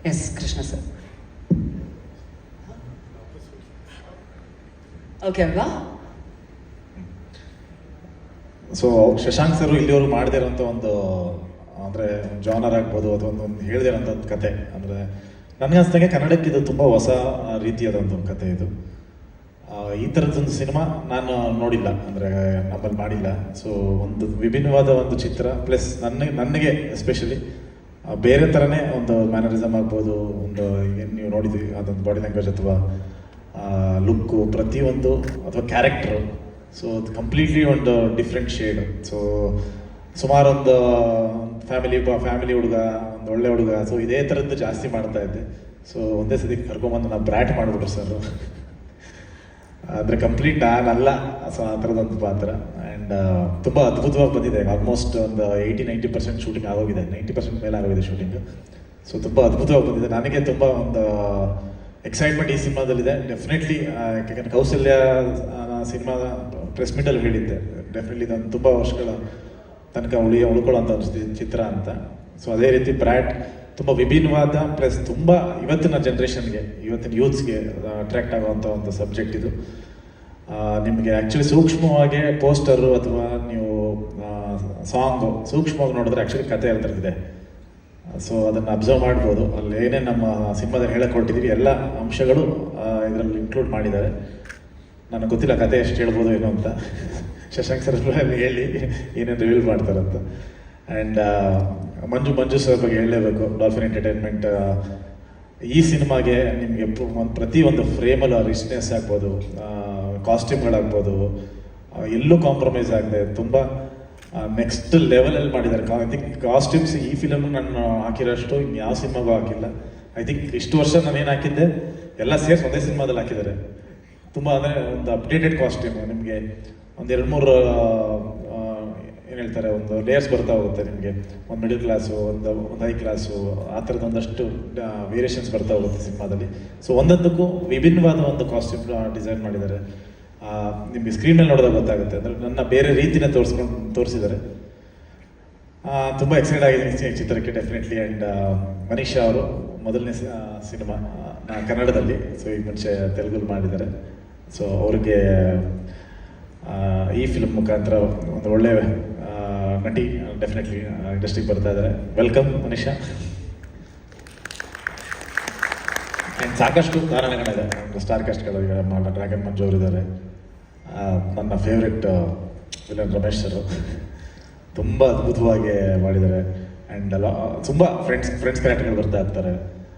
S Krishna sir. Okay ಅಲ್ವಾ? So Shashank sir ಇಲ್ಲಿವರೆಗೂ ಮಾಡದೇ ಇರೋಂಥ ಒಂದು ಅಂದರೆ ಜಾನರ್ ಆಗ್ಬೋದು ಅಥವಾ ಒಂದು ಹೇಳದೇ ಇರೋಂಥ ಒಂದು ಕತೆ. ಅಂದರೆ ನನಗೆ ಅನ್ಸ್ದಂಗೆ ಕನ್ನಡಕ್ಕೆ ಇದು ತುಂಬ ಹೊಸ ರೀತಿಯಾದಂಥ ಒಂದು ಕತೆ ಇದು. ಈ ಥರದ್ದೊಂದು ಸಿನಿಮಾ ನಾನು ನೋಡಿಲ್ಲ, ಅಂದರೆ ನಮ್ಮಲ್ಲಿ ಮಾಡಿಲ್ಲ. ಸೊ ಒಂದು ವಿಭಿನ್ನವಾದ ಒಂದು ಚಿತ್ರ, ಪ್ಲಸ್ ನನಗೆ ಎಸ್ಪೆಷಲಿ ಬೇರೆ ಥರನೇ ಒಂದು ಮ್ಯಾನರಿಸಮ್ ಆಗ್ಬೋದು, ಒಂದು ಏನು ನೀವು ನೋಡಿದ್ವಿ ಅದೊಂದು ಬಾಡಿ ಲ್ಯಾಂಗ್ವೇಜ್ ಅಥವಾ ಲುಕ್ಕು ಪ್ರತಿಯೊಂದು ಅಥವಾ ಕ್ಯಾರೆಕ್ಟ್ರು, ಸೊ ಅದು ಕಂಪ್ಲೀಟ್ಲಿ ಒಂದು ಡಿಫ್ರೆಂಟ್ ಶೇಡ್. ಸೊ ಸುಮಾರು ಒಂದು ಫ್ಯಾಮಿಲಿ ಹುಡುಗ, ಒಂದು ಒಳ್ಳೆ ಹುಡುಗ, ಸೊ ಇದೇ ಥರದ್ದು ಜಾಸ್ತಿ ಮಾಡ್ತಾ ಇದ್ದೆ. ಸೊ ಒಂದೇ ಸತಿ ಕರ್ಕೊಂಬಂದು ನಾವು ಬ್ರ್ಯಾಟ್ ಮಾಡಿಬಿಟ್ರು ಸರ್. ಅಂದರೆ ಕಂಪ್ಲೀಟ್ ನಾನಲ್ಲ, ಸೊ ಆ ಥರದೊಂದು ಪಾತ್ರ. ಆ್ಯಂಡ್ ತುಂಬ ಅದ್ಭುತವಾಗಿ ಬಂದಿದೆ. ಆಲ್ಮೋಸ್ಟ್ ಒಂದು 80-90% ಶೂಟಿಂಗ್ ಆಗೋಗಿದೆ, 90% ಮೇಲೆ ಆಗೋಗಿದೆ ಶೂಟಿಂಗ್. ಸೊ ತುಂಬ ಅದ್ಭುತವಾಗಿ ಬಂದಿದೆ. ನನಗೆ ತುಂಬ ಒಂದು ಎಕ್ಸೈಟ್ಮೆಂಟ್ ಈ ಸಿನಿಮಾದಲ್ಲಿದೆ. ಡೆಫಿನೆಟ್ಲಿ ಯಾಕೆಂದರೆ ಕೌಸಲ್ಯ ಸಿನಿಮಾದ ಪ್ರೆಸ್ ಮೀಟಲ್ಲಿ ಹೇಳಿದ್ದೆ, ಡೆಫಿನೆಟ್ಲಿ ಇದೊಂದು ತುಂಬ ವರ್ಷಗಳ ತನಕ ಉಳ್ಕೊಳ್ಳೋಂಥ ಚಿತ್ರ ಅಂತ. ಸೊ ಅದೇ ರೀತಿ ಬ್ರ್ಯಾಟ್ ತುಂಬ ವಿಭಿನ್ನವಾದ ಪ್ಲಸ್ ತುಂಬ ಇವತ್ತಿನ ಜನ್ರೇಷನ್ಗೆ, ಇವತ್ತಿನ ಯೂತ್ಸ್ಗೆ ಅಟ್ರ್ಯಾಕ್ಟ್ ಆಗುವಂಥ ಒಂದು ಸಬ್ಜೆಕ್ಟ್ ಇದು. ನಿಮಗೆ ಆ್ಯಕ್ಚುಲಿ ಸೂಕ್ಷ್ಮವಾಗಿ ಪೋಸ್ಟರು ಅಥವಾ ನೀವು ಸಾಂಗು ಸೂಕ್ಷ್ಮವಾಗಿ ನೋಡಿದ್ರೆ ಆ್ಯಕ್ಚುಲಿ ಕತೆ ಹೇಳ್ತಿರ್ತಿದೆ. ಸೊ ಅದನ್ನು ಅಬ್ಸರ್ವ್ ಮಾಡ್ಬೋದು. ಅಲ್ಲಿ ಏನೇನು ನಮ್ಮ ಸಿನಿಮಾದಲ್ಲಿ ಹೇಳಕ್ಕೆ ಹೊರಟಿದ್ದೀವಿ ಎಲ್ಲ ಅಂಶಗಳು ಇದರಲ್ಲಿ ಇನ್ಕ್ಲೂಡ್ ಮಾಡಿದ್ದಾರೆ. ನನಗೆ ಗೊತ್ತಿಲ್ಲ ಕತೆ ಎಷ್ಟು ಹೇಳ್ಬೋದು ಏನೋ ಅಂತ. ಶಶಾಂಕ್ ಸರ್ ಹೇಳಿ ಏನೇನು ರಿವೀಲ್ ಮಾಡ್ತಾರಂತ. ಆ್ಯಂಡ್ ಮಂಜು ಸರ್ ಬಗ್ಗೆ ಹೇಳಲೇಬೇಕು. ಡಾಲ್ಫಿನ್ ಎಂಟರ್ಟೈನ್ಮೆಂಟ್ ಈ ಸಿನಿಮಾಗೆ ನಿಮಗೆ ಪ್ರತಿಯೊಂದು ಫ್ರೇಮಲ್ಲೂ ರಿಚ್ನೆಸ್ ಆಗ್ಬೋದು, ಕಾಸ್ಟ್ಯೂಮ್ಗಳಾಗ್ಬೋದು, ಎಲ್ಲೂ ಕಾಂಪ್ರಮೈಸ್ ಆಗದೆ ತುಂಬ ನೆಕ್ಸ್ಟ್ ಲೆವೆಲಲ್ಲಿ ಮಾಡಿದ್ದಾರೆ. ಐ ಥಿಂಕ್ ಕಾಸ್ಟ್ಯೂಮ್ಸ್ ಈ ಫಿಲಮ್ ನಾನು ಹಾಕಿರೋಷ್ಟು ಯಾವ ಸಿನಿಮಾಗೂ ಹಾಕಿಲ್ಲ. ಐ ಥಿಂಕ್ ಇಷ್ಟು ವರ್ಷ ನಾನೇನು ಹಾಕಿದ್ದೆ ಎಲ್ಲ ಸೇರಿಸಿ ಒಂದೇ ಸಿನಿಮಾದಲ್ಲಿ ಹಾಕಿದ್ದಾರೆ. ತುಂಬ ಅಂದರೆ ಒಂದು ಅಪ್ಡೇಟೆಡ್ ಕಾಸ್ಟ್ಯೂಮ್, ನಿಮಗೆ ಒಂದು 2-3 ಏನು ಹೇಳ್ತಾರೆ, ಒಂದು ಲೇಯರ್ಸ್ ಬರ್ತಾ ಹೋಗುತ್ತೆ ನಿಮಗೆ. ಒಂದು ಮಿಡಲ್ ಕ್ಲಾಸು, ಒಂದು ಹೈ ಕ್ಲಾಸು, ಆ ಥರದ್ದು ಒಂದಷ್ಟು ವೇರಿಯೇಷನ್ಸ್ ಬರ್ತಾ ಹೋಗುತ್ತೆ ಸಿನಿಮಾದಲ್ಲಿ. ಸೊ ಒಂದೊಂದಕ್ಕೂ ವಿಭಿನ್ನವಾದ ಒಂದು ಕಾಸ್ಟ್ಯೂಮ್ ಡಿಸೈನ್ ಮಾಡಿದ್ದಾರೆ. ನಿಮಗೆ ಸ್ಕ್ರೀನ್ ಮೇಲೆ ನೋಡಿದಾಗ ಗೊತ್ತಾಗುತ್ತೆ. ಅಂದರೆ ನನ್ನ ಬೇರೆ ರೀತಿನ ತೋರಿಸಿದ್ದಾರೆ. ತುಂಬ ಎಕ್ಸೈಟ್ ಆಗಿದ್ದೀನಿ ಚಿತ್ರಕ್ಕೆ ಡೆಫಿನೆಟ್ಲಿ. ಆ್ಯಂಡ್ ಮನೀಷಾ ಅವರು ಮೊದಲನೇ ಸಿನಿಮಾ ಕನ್ನಡದಲ್ಲಿ, ಸೊ ಈ ಮುಂಚೆ ತೆಲುಗಲ್ಲಿ ಮಾಡಿದ್ದಾರೆ. ಸೊ ಅವ್ರಿಗೆ ಈ ಫಿಲ್ಮ್ ಮುಖಾಂತರ ಒಂದು ಒಳ್ಳೆ ನಟಿ ಡೆಫಿನೆಟ್ಲಿ ಇಂಡಸ್ಟ್ರಿಗೆ ಬರ್ತಾ ಇದ್ದಾರೆ. ವೆಲ್ಕಮ್ ಮನೀಷಾ. ಆ್ಯಂಡ್ ಸಾಕಷ್ಟು ಕಾರಣಗಳಿದೆ, ಒಂದು ಸ್ಟಾರ್ ಕಾಸ್ಟ್ಗಳು. ಈಗ ಡ್ರ್ಯಾಗನ್ ಮಂಜು ಅವರಿದ್ದಾರೆ, ನನ್ನ ಫೇವ್ರೆಟ್ ವಿಲನ್ ರಮೇಶ್ ಸರ್ ತುಂಬ ಅದ್ಭುತವಾಗಿ ಮಾಡಿದ್ದಾರೆ. ಆ್ಯಂಡ್ ತುಂಬ ಫ್ರೆಂಡ್ಸ್ ಕ್ಯಾರೆಕ್ಟರ್ಗಳು ಬರ್ತಾ ಇರ್ತಾರೆ.